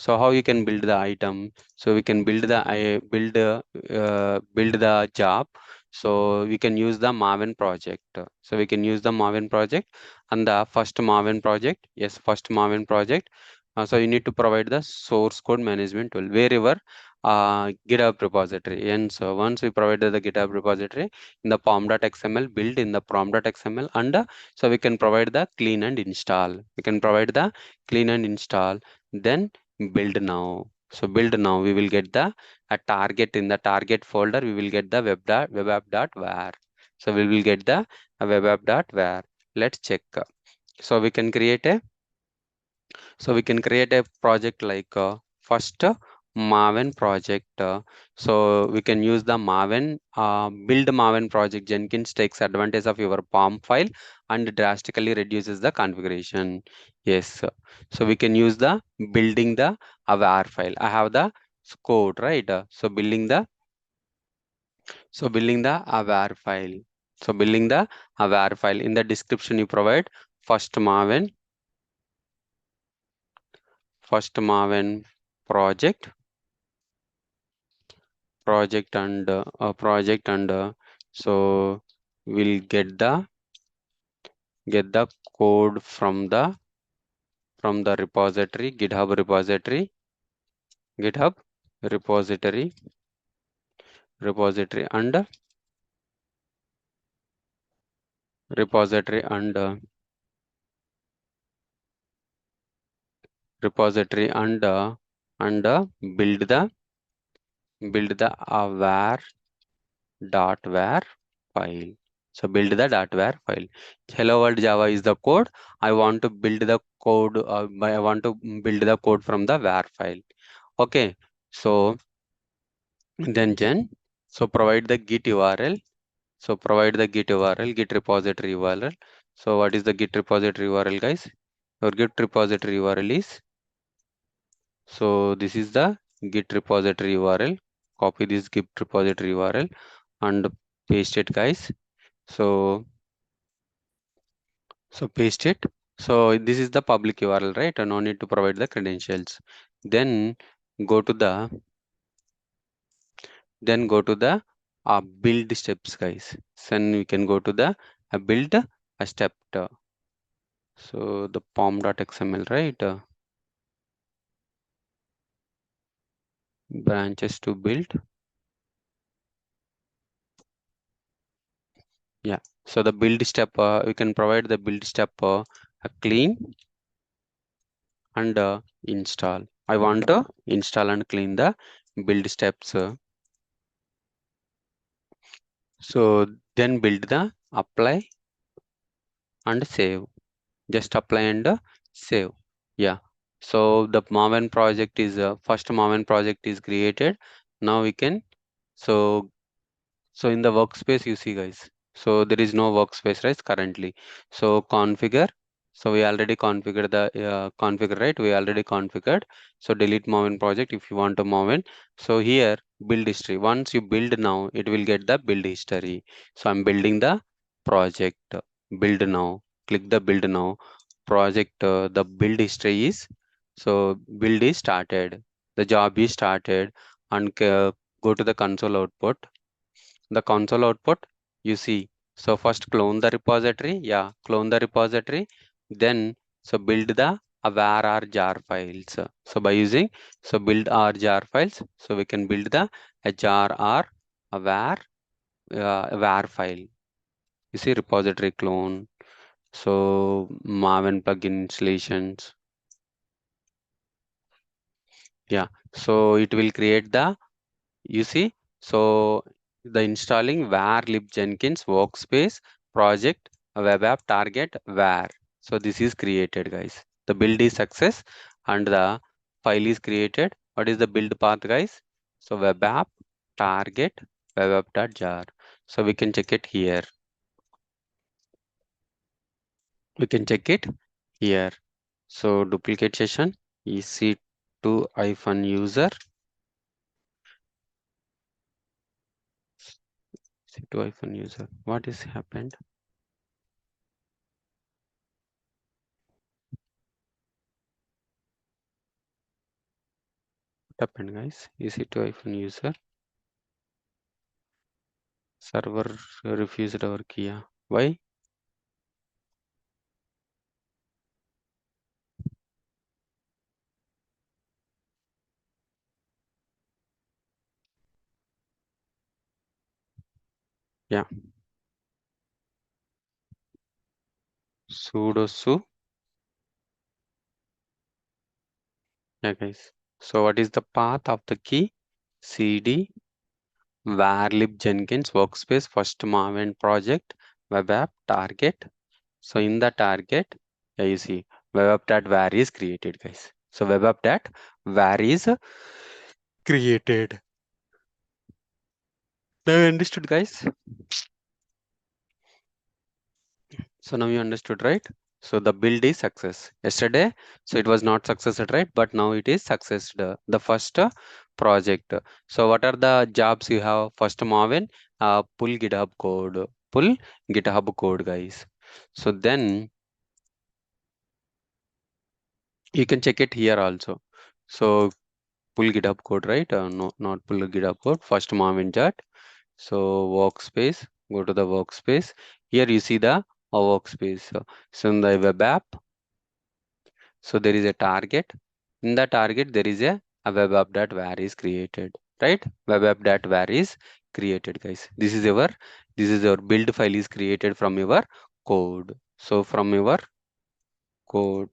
So how you can build the item? So we can build the build the job. So we can use the Maven project. So we can use the Maven project and the first Maven project. Yes, first Maven project. So you need to provide the source code management tool wherever GitHub repository. And so once we provided the GitHub repository in the pom.xml, build in the pom.xml, and so we can provide the clean and install. We can provide the clean and install. Then build now. So build now, we will get the a target. In the target folder we will get the web app.var. So we will get the web app.var. Let's check. So we can create a project like first Maven project. So we can use the Maven build Maven project. Jenkins takes advantage of your POM file and drastically reduces the configuration. Yes, so we can use the building the var file. I have the code, right? Building the var file. So building the var file. In the description you provide first Maven project and so we'll get the code from the repository, github repository and repository and repository and build the var file. So build the .var file. Hello world Java is the code. I want to build the code. I want to build the code from the var file. Okay. So then so provide the Git URL. So provide the Git URL, Git repository URL. So what is the Git repository URL, guys? Your Git repository URL is, so this is the Git repository URL. Copy this Git repository URL and paste it, guys. So paste it. So this is the public URL, right? And no need to provide the credentials. Then go to the build steps, guys. Then we can go to the build a step. So the pom.xml, right? Branches to build. Yeah. So the build step, we can provide the build step a clean and install. I want to install and clean the build steps. So then build the apply and save. Just apply and save. Yeah. So the Maven project is first Maven project is created. Now we can, so in the workspace you see, guys. So there is no workspace, right, currently. So configure. So we already configured the configure, right? We already configured. So delete Maven project if you want to Maven. So here build history. Once you build now, it will get the build history. So I'm building the project. Build now. Click the build now. Project. The build history is, so build is started. The job is started, and go to the console output. The console output you see. So first clone the repository. Yeah, clone the repository. Then so build the var or jar files. So by using build or jar files, so we can build the a jar or a var file. You see repository clone. So Maven plugin installations. Yeah. So it will create the, you see, so the installing var lib Jenkins workspace project web app target var. So this is created, guys. The build is success and the file is created. What is the build path, guys? So web app target web app.jar. So we can check it here. We can check it here. So duplicate session EC2-user EC2-user. What is happened? happened, guys? EC2-user server refused our key. Why? Yeah. Sudo su. Yeah, guys. So what is the path of the key? CD varlib Jenkins workspace first Maven project web app target. So in the target, yeah, you see web app var is created, guys. So web app var is created. Now you understood, guys? So now you understood, right? So the build is success. Yesterday, so it was not success, right? But now it is success. The first project. So what are the jobs you have? First Maven, pull GitHub code. Pull GitHub code, guys. So then you can check it here also. So pull GitHub code, right? No, not pull GitHub code. First Maven chart. So workspace, go to the workspace. Here you see the workspace. So in the web app, so there is a target. In the target, there is a web app that var is created, right? Web app that var is created, guys. This is your build file is created from your code. So from your code.